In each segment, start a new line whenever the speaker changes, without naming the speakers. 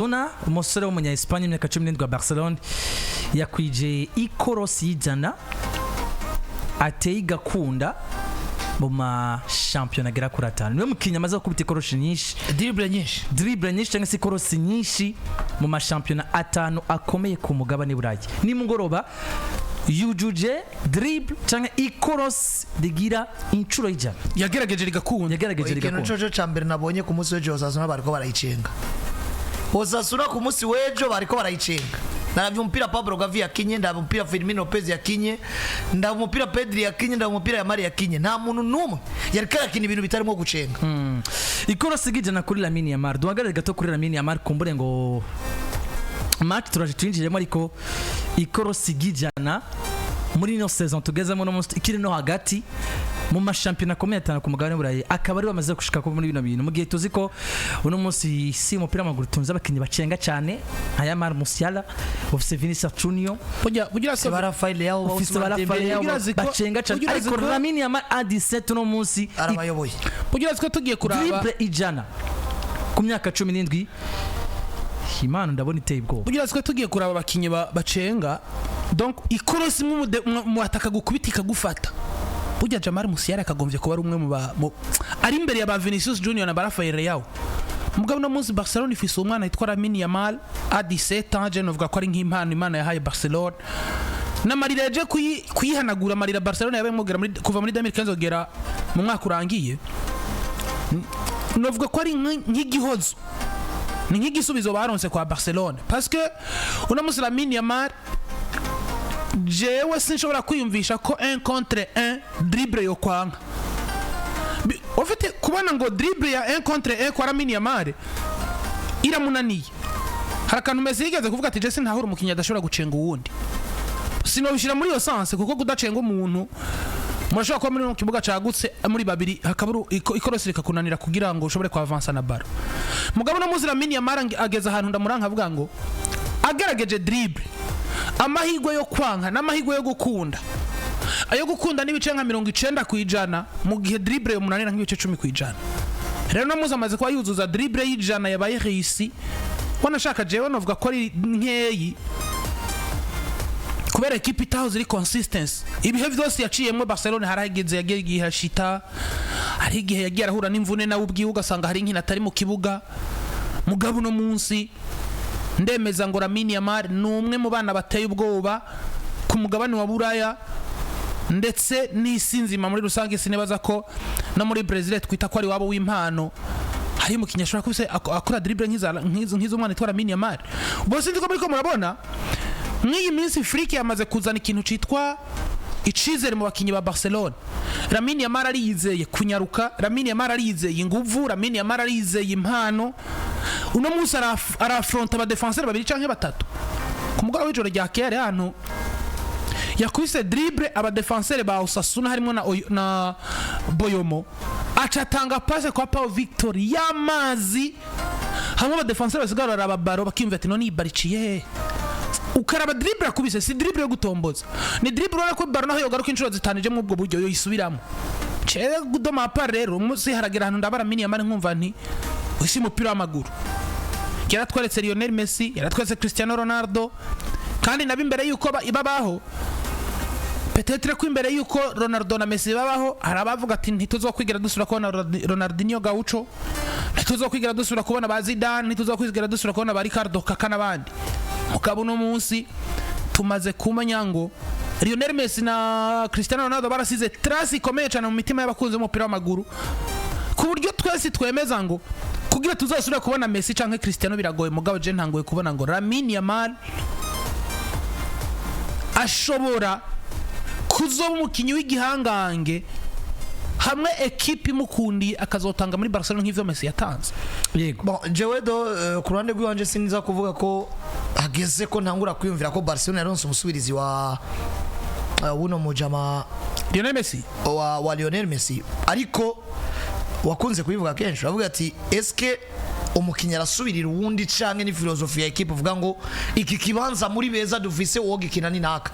Osasuna umusore w'umunya Espagne imyaka 17 wa Barcelona yakwije ikorosi y'ijana ateye igakunda mu ma championnat gera kuri 5 niwe mukinya amaze kubita ikoroshi nyinshi dribble nyinshi cyangwa se ikorosi nyinshi mu ma championnat 5 akomeye ku mugabane burayi ni mugoroba yujuje dribble cyangwa ikorosi digira incuro y'ijana
yagerageje rigakunda
ikintu cyo cyambere nabonye ku munsi w'ejo Osasuna bariko barayicenga Osasuna ku munsi w'ejo bariko barayicenga ndabyo umupira Pablo Gavi yakinye ndabyo umupira Firmino Lopez yakinye ndabyo umupira Pedri yakinye ndabyo umupira Yamal yakinye nta muntu numwe yari karakina ibintu bitarimo gucenga
ikorosi gijana kuri Lamine Yamal duhagarare gato kuri Lamine Yamal kumbure ngo match turaje twinjiremo ariko ikorosi gijana muri no saison tugezemo no ikiri no hagati mu mashampiyona akomeye atana ku mugabane burayi akaba ari bamaze gushika ko muri bino bintu mu gihe tuzi ko uno munsi si umupira w'amaguru tunze abakinyi bacenga cyane nka Yamal Musiala ofise Vinicius Junior
bugira se Rafael yao
ofise Rafael bacenga cyane ariko Lamine Yamal a 17 no munsi
arabayoboye
bugira se tugiye kuraba
dribble ijana ku myaka 17 Imana ndabona iteye ubwo
bugira se tugiye kuraba abakinyi bacenga donc ikorosi mu ataka gukubitika gufata burya Yamal Musiala akagombye kuba ari umwe mu ari imbere ya ba Vinicius Junior na Rafael yao mugabo no munsi Barcelona ifise umwana yitwa Lamine Yamal a 17 ans je novuga ko ari nk'impano Imana yahaye Barcelona na marira yaje kuyihanagura marira Barcelona yabaye mugera kuva muri 2015 gera mu mwaka urangiye novuga ko ari nk'igihozo ni nk'igisubizo baronse kwa Barcelona parce que uno munsi Lamine Yamal jewe sinshobora kwiyumvisha ko 1 contre 1 dribble yo kwanga ofite kubona ngo dribble ya 1 contre 1 kwa Lamine Yamal iramunaniye harakantu Messi yigeze kuvuga ati Jesse ntahura umukinya adashobora gucenga uwundi sinobishira muri yo sanse kuko kudacenga umuntu murashobora kuba muri mu kibuga cagutse muri babiri hakaburu ikorosi rikakunanira kugira ngo ushobore kwa avancer na baro mugabo no muzi Lamine Yamal ageze ahantu ndamuranka avuga ngo agerageje dribble amahigwe yo kwanka n'amahigwe yo gukunda ayo gukunda nibice nka 90% mu gihe dribble yo munanira nk'ibice 10%. Rero no muzi amaze kwa yuzuza dribble y'ijana yabaye réussi wanashaka jewe novuga ko ari nkeyi kubera equipe itaho ziri consistency ibihe vyose yaciyemo Barcelona harageze yagiye hashita hari igihe yagiye arahura n'imvune nawe ubwiwe ugasanga hari inkina atari mu kibuga mugabo no munsi ndemeza ngo Lamine Yamal numwe mu bana bateye ubwoba ku mugabane wa Buraya ndetse n'isinzima muri rusange sinebaza ko no muri Brazil twita ko ari wabo w'impano hari mu kinyashura kubise akora dribble nk'izo mwana itwara Lamine Yamal bose ndiko muri ko murabona nk'iyi minsi Afrique yamaze kuzana ikintu citwa icizere mu bakinyi ba Barcelona Lamine Yamal arizeye kunyaruka Lamine Yamal arizeye inguvu Lamine Yamal arizeye impano uno munsi arafronta aba defenseur babiri canke batatu ku mugabo w'ijoro rya kera hano yakubise dribble aba defenseur ba Osasuna harimo na Boyomo acatanga passe kwa Pau Victor yamazi hamwe aba defenseur basigara arababaro bakimva ati none ibariciye ukaraba dribble akubise si dribble yo gutomboza ni dribble ura ko baro naho yogaruka inshuro zitanije mu ubwo buryo yo yisubiramo chere gudoma par rero umusi haragera hano ndabara Lamine Yamal nkumva nti usi mupira w'amaguru yaratweretse Lionel Messi yaratweretse Cristiano Ronaldo kandi nabi imbere yuko ibabaho peut-être ko imbere yuko Ronaldo na Messi babaho harabavuga ati ntituzokwigira dusubira kubona Ronaldinho Gaucho ntituzokwigira dusubira kubona ba Zidane ntituzokwigira dusubira kubona ba Ricardo Kaka nabandi mukabo no munsi tumaze kumenya ngo Lionel Messi na Cristiano Ronaldo barasize trace ikomeye cyane mu mitima y'abakunzi b'umupira w'amaguru ku buryo twese twemeza ngo kugira tuzasubira kubona Messi canke Cristiano biragoye mugabo je ntangoye kubona ngo Lamine Yamal ashobora kuzoba umukinyi w'igihangange hamwe equipe imukundi akazotanga muri Barcelona nk'ivyo Messi yatanze
yego
bon jewe do ku ruhande rw'iwanje siniza kuvuga ko ageze ko ntangura kwiyumvira ko Barcelona yaronse umusubirizi wa uno mujama
Lionel Messi
wa Lionel Messi ariko wakunze kubivuga kenshi avuga ati eske umukinya arasubirira uwundi canke ni filosofi ya equipe uvuga ngo iki kibanza muri beza dufise wowe gikina ni naka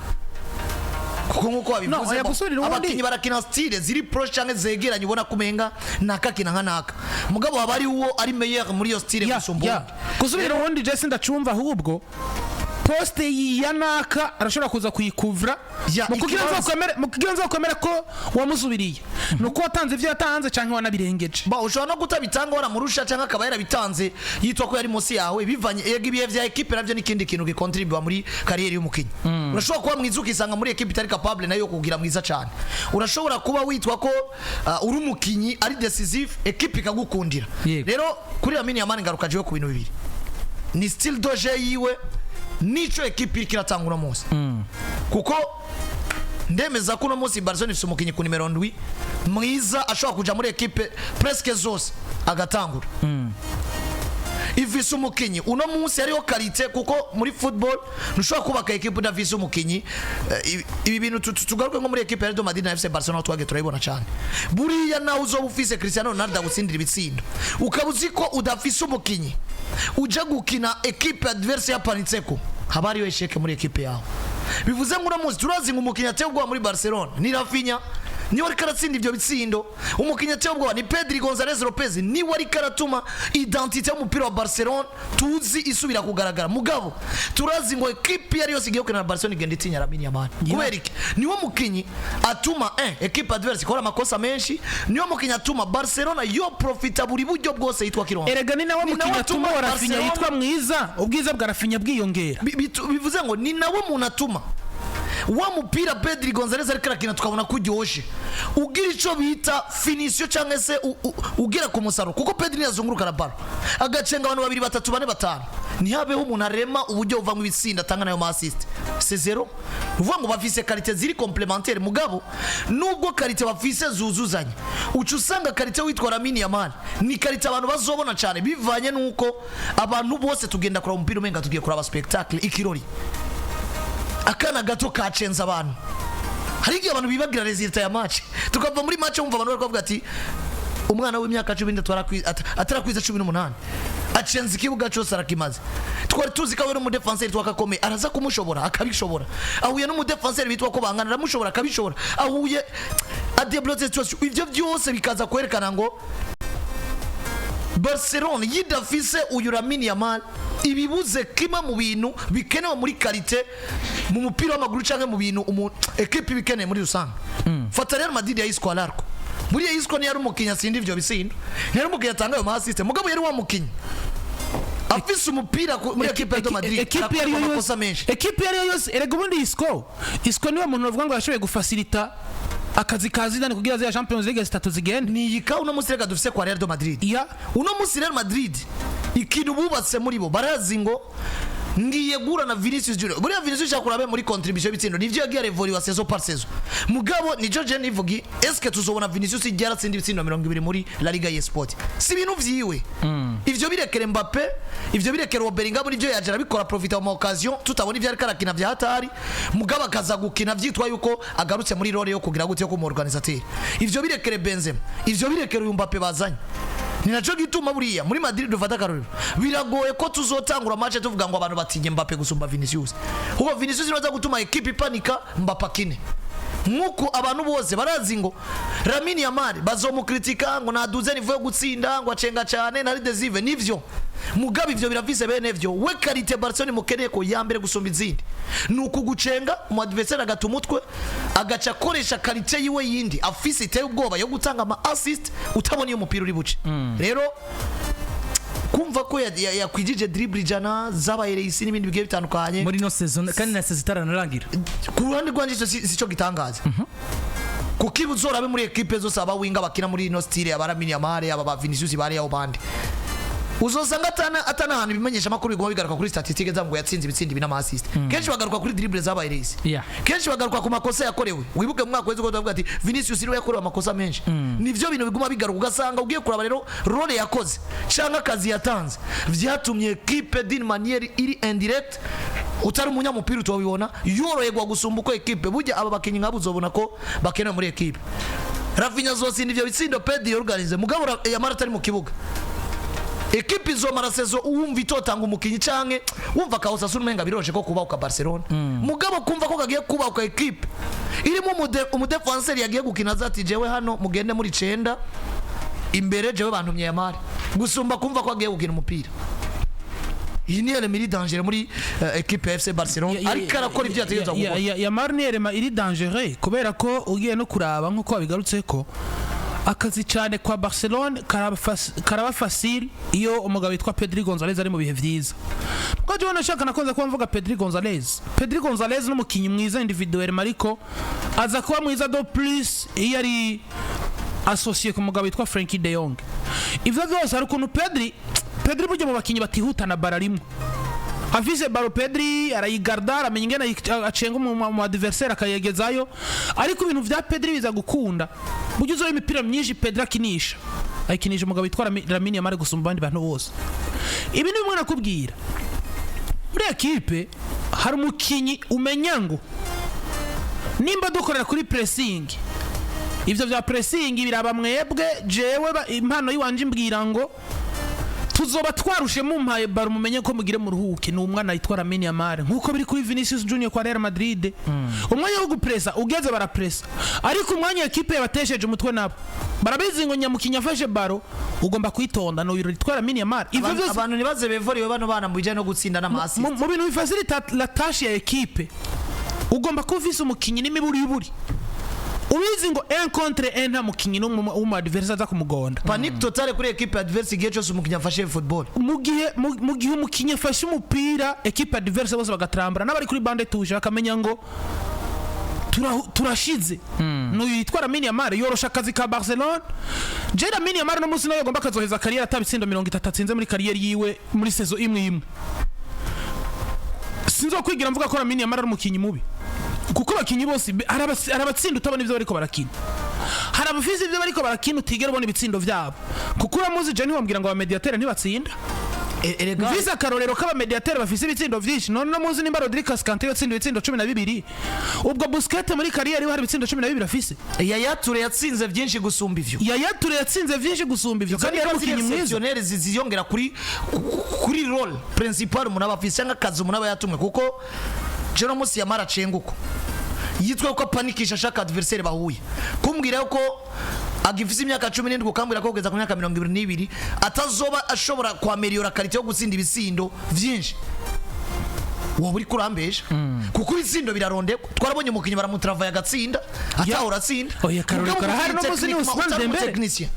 kuko nkuko wabivuze abakinyi barakina style ziri pro canke zegeranye ubona kumenga nakakina nkanaka mugabo haba ari uwo ari meilleur muri yo style gusumba
gusubira ubundi je sindacumva ahubwo poste yanaka arashobora kuza kuyikuvra mukugira nzokwemera ko wamusubiriye nuko watanze ivyo yatanze canke wanabirengeje
ba ushobora no kutabitanga wara murusha canke akaba yarabitanze yitwa ko yari munsi yawe bivanye yego ibihe vya equipe navyo n'ikindi kintu gikontribute muri kariyeri y'umukinyi urashobora kuba mwiza ukisanga muri equipe itari capable nayo kugira mwiza cyane urashobora kuba witwa ko uri umukinyi ari decisive equipe ikagukundira rero kuri Lamine Yamal ngaruka jiwe ku bintu bibiri ni still doje yiwe nico equipe ikiratangura munsi kuko ndemeza ko no munsi Barcelona ifite umukinyi ku numero 7 mwiza ashobora kuja muri equipe presque zose agatangura ifise umukinyi uno munsi ariho karite kuko muri football nushobora kubaka equipe udafise umukinyi ibi bintu tugaruke nko muri equipe ya Real Madrid na FC Barcelona twage turayibona cyane buriya nawe uzo bufise Cristiano Ronaldo gutsindira ibitsindo ukabuzi ko udafise umukinyi uja gukina equipe adverse ya Panitseko habari yo esheke muri equipe yawe bivuze ngo uno munsi turazi ngo umukinyi ategwa muri Barcelona ni Rafinha ni wari karatsinda ivyo bitsindo umukinyi ategwa ni Pedri González Lopez ni wari karatuma identité y'umupira wa Barcelona tuzi isubira kugaragara mugabo turazi ngo equipe yari yose igiye kugenda na Barcelona igenda itinya Lamine Yamal kuberiki niwo mukinyi atuma equipe adverse ikora amakosa menshi niwo mukinyi atuma Barcelona yo profita buri buryo bwose yitwa kirongo
erega ni nawe mukinyi atuma Rafinha yitwa mwiza ubwiza bwa Rafinha bwiyongera
bivuze ngo ni nawe umuntu atuma wa mupira Pedri González ariko arakina tukabona kujyoshe ugira ico bita finition cyangwa se ugira ku musaro kuko Pedri yazunguruka na baro agacenga abantu 2 3 4 5 ntihabeho umuntu arema uburyo uva mu bitsinda atanga nayo assist c'est zero uvuga ngo bafise qualité ziri complémentaire mugabo nubwo qualité bafise zuzuzanye ucu usanga qualité witwa Lamine Yamal ni qualité abantu bazobona cyane bivanye nuko abantu bose tugenda kura umupira umenga tugiye kura aba spectacle ikirori akana gato kacenza abantu hari igihe abantu bibagira resultat ya match tukava muri match umva abantu bakavuga ati umwana w'imyaka 10 atarakwiza 18 acenza ikibuga cyose arakimaze twari tuzi ko ari mu defenseur twakakome araza kumushobora akabishobora ahuye no mu defenseur bitwa ko bangana aramushobora akabishobora ahuye adebloze situation ivyo byose bikaza kwerekana ngo Barcelona yidafise uyu Lamine Yamal ibibuze kima mu bintu bikenewe muri qualité mu mupira w'amaguru canke mu bintu equipe bikeneye muri rusanga fata Real Madrid ya Isco Alarco muri ya Isco ni yari umukinya sindi ivyo bisindo yari umukinya tanga ayo assist mugabo yari wa mukinya afise umupira muri equipe ya Madrid
equipe yari yose erega ubundi Isco niwe muntu uvuga ngo yashoboye gufacilita akazi kazidane kugira za Champions League zitatu zigende
ni yika uno musi rega dufise kwa Real Madrid uno musi Real Madrid ikintu bubatse muri bo barazi ngo ngiye gura na Vinicius Junior buriya Vinicius yakurabe muri contribution bitsindo nivyo yagiye revolver saison par saison mugabo nijo je nivugi eske tuzobona Vinicius yaratsinda ibitsindo 20 muri La Liga y'Esport si bintu vyiwe ivyo birekere Mbappe ivyo birekere Ubuhinga nivyo yajara bikora profita mu occasion tutabona ivyo ariko arakina vya hatari mugabo akaza gukina vyitwa yuko agarutse muri role yo kugira gute yo ku organisateur ivyo birekere Benzema ivyo birekere Mbappe bazanye ni naco gituma buriya muri Madrid dufata karuriro biragoye ko tuzotangura match tuvuga ngo abantu batinye Mbappe gusumba Vinicius huko Vinicius naza gutuma equipe panika Mbappe kine nkuko abantu bose barazi ngo Lamine Yamal bazomukritika ngo naduze nivo yo gutsinda ngo acenga cyane na decisive nivyo mugabe ivyo biravise bene vyo we qualité Barcelona mukeneye ko yambere gusumba izindi nuko gucenga mu adversaire agatumutwe agaca koresha qualité yiwe yindi afise iteye ubwoba yo gutanga ama assist utabona iyo mupira uri buce rero kumva ko yakwijije dribble jana zabaye isi n'ibindi bigiye bitandukanye
muri no season kandi na season itararangira
ku ruhande rwanje sico gitangaza kukibuzora be muri equipe zose abawinga bakina muri no style ya Lamine Yamal aba Vinicius bari yaho bandi uzosanga atana ahantu bimenyesha makuru bigoma bigaruka kuri statistique zango yatsinze ibitsindi bina assist kenshi bagaruka kuri dribble zabaye isi kenshi bagaruka ku makosa yakorewe wibuke mu mwaka weze ko tuvuga ati Vinicius niwe yakorewe amakosa menshi nivyo bintu biguma bigaruka ugasanga ugiye kuraba rero role yakoze cyangwa akazi yatanze vyatumye equipe d'une manière iri indirect utari umunyamupira utobibona yoroyegwa gusumba uko equipe burya aba bakinyi nkabo uzobona ko bakeneye muri equipe Rafinha zose ndivyo bitsindo Pedri organize mugabo Yamal atari mu kibuga ekipe izomara saison uwumva itotanga umukinyi canke wumva ka Osasuna umenga biroshe ko kubahuka Barcelona mugabo kumva ko kagiye kubahuka ekipe irimo umudefenseur yagiye gukina zati jewe hano mugende muri 9 imbere jewe bantumye Yamal gusumba kumva ko agiye gukina umupira. Iyi ni element danger muri equipe FC Barcelona ariko arakora ibyo yategeza gukora.
Yamal ni element iri danger kubera ko ugiye no kuraba nkuko babigarutse ko akazi cyane kwa Barcelona karaba facile iyo umugabo witwa Pedri Gonzalez ari mu bihe vyiza. Ko je nashaka nakoze ko mvuga Pedri Gonzalez n'umukinyi mwiza individuel mariko aza kuba mwiza do plus iyo ari associé ku mugabo witwa Frankie de Jong. Ivyo byose ari ukuntu Pedri buryo mu bakinyi batihutana bararimwe. Afise baro Pedri arayigardara amenye ngena acenga mu adversaire akayegezayo ariko ibintu vya Pedri biza gukunda buryo uzo imipira myinshi Pedri akinisha umugabo witwa Lamine Yamal gusumba abandi bantu bose. Ibi ni bimwe nakubwira muri equipe hari umukinyi umenya ngo nimba dukorera kuri pressing ivyo vya pressing biraba mwebwe jewe impano yiwanje mbwira ngo tuzoba twarushe mumpaye baro mumenye ko mugire mu ruhuke ni umwana yitwa Lamine Yamal nkuko biri kuri Vinicius Junior kwa Real Madrid umwanya wo gupressa ugeze barapressa ariko umwanya equipe yabatesheje umutwe nabo barabizi ngo nyamukinya afashe baro ugomba kwitonda no yitwa Lamine Yamal
abantu nibaze bevoriwe bano bana mbuje no gutsinda na assist
mu bintu bifacilita la tâche ya equipe ugomba kuvisa umukinyi n'imiburi ubizi ngo 1 contre 1 nta mukinyi no mu adversaire za kumugonda
panique totale kuri equipe adverse gihe cyose umukinyi afashe football
mu gihe umukinyi afashe umupira equipe adverse bose bagatrambara n'abari kuri bande tuje bakamenya ngo turashize no yitwa Lamine Yamal yorosha akazi ka Barcelona. Lamine Yamal no musi nayo agomba kazoheza career atabitsindo 30 atsinze muri career yiwe muri saison imwe sinzo kwigira mvuga ko Lamine Yamal ari umukinyi mubi kuko bakinyi bose arabatsinda utabona ivyo bariko barakina hari abafisi ivyo bariko barakina utigera ubona ibitsindo vyabo kuko uramuzi je ntiwambwira ngo abamediatere ntibatsinda visa karorero k'aba mediateur bafise ibitsindo vyinshi none no muzi nimba Rodriguez Kante yatsinda ibitsindo 12 ubwo Busquets muri career hari ibitsindo 12 afise
Yaya Toure yatsinze vyinshi gusumba ivyo
kandi yari umukinyi mwiza
ziyongera kuri role principal umuntu abafise nk'akazi umuntu aba yatumwe kuko je no musi Yamal acenguko yitwa ko panikisha shaka adversaire bahuye kumbwira ko agifise imyaka 17 kambwira ko kugeza ku myaka 22 atazoba ashobora kwameliora quality yo gutsinda ibisindo vyinshi waburi kurambesha kuko ibisindo birarondeko twarabonye umukinyi baramutrava yagatsinda atahora atsinda
karorero karahari no muzi ni Ousmane Dembele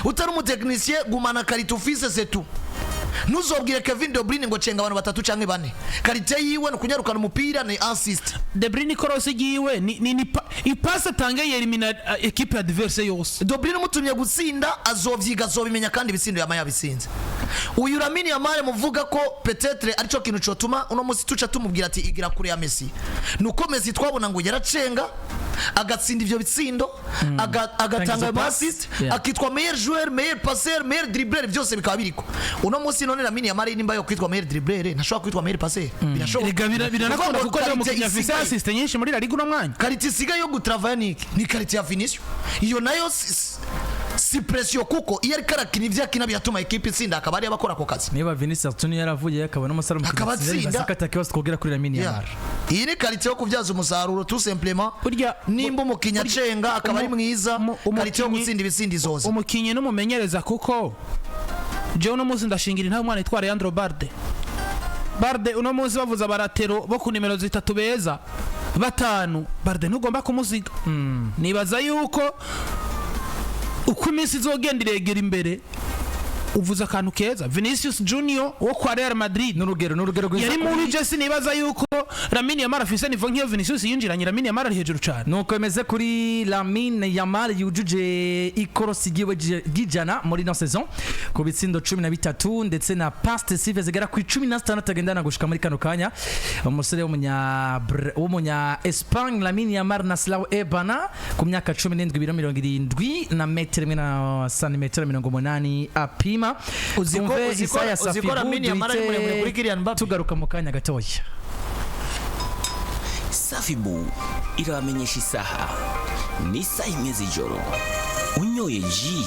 utari umuteknicien gumana quality office c'est tout nuzobwire Kevin De Bruyne ngo cenga abantu batatu canke bane quality yiwe no kunyarukana umupira ni assist
De Bruyne cross yiwe ni ipasa tange yelimina equipe adverse yose
De Bruyne mutumye gutsinda azovyiga azobimenya kandi ibisindo yamaya bisinze uyu Lamine Yamal muvuga ko peut-être arico kintu cotuma uno musi tuca tumubwira ati igira kure ya Messi nuko Messi twabona ngo yaracenga agatsinda ivyo bitsindo agatanga assist akitwa meilleur joueur meilleur passeur meilleur dribbleur byose bikaba biriko uno musi none Lamine Yamal nimba yo kwitwa meilleur dribbleur ntashobora kwitwa meilleur passeur birashoboka
biranakunda kuko ari umukinya afise assist nyinshi muri La Ligue no mwanya
quality siga yo gutravaya ni quality ya Vinicius iyo nayo si pression kuko iyo ari karakina ivya kina byatuma equipe itsinda akabari abakora ko kazi
niba Vinicius Junior yaravuye akabona umusara mu
kintu
sakatake wose kugera kuri Lamine Yamal
iyi ni quality yo kubyaza umusaruro tout simplement nimba umukinya cenga akabari mwiza quality yo gutsinda ibisindi zose
umukinyi no mumenyereza kuko je uno muzi ndashingira nta mwana itwara Leandro Barde uno muzi bavuza baratero bo ku nimero 3 beza batanu Barde ntugomba kumuziga nibaza yuko uko iminsi izogenda iregera imbere uvuza akantu keza Vinicius Junior wo kwa Real Madrid
n'urugero
yari muri Jesse nibaza yuko Lamine Yamal afise nivo nk'iyo Vinicius yinjiranye Lamine Yamal ari hejuru cyane
nuko emeze kuri Lamine Yamal yujuje ikorosi giwe gijana muri no saison ku bitsindo 13 ndetse na pass decisive zigera ku 16 atagendana gushika muri kano kanya umusore w'umunya Espagne Lamine Yamal na Slaw Ebana ku myaka 17 biro 70 na metero na santimetero 80 apima
uziko Lamine Yamal ari muremure kuri Kylian Mbappe
tugaruka mu kanya gatoya
Safibu iramenyesha isaha ni saa 4 z'ijoro unyoye ji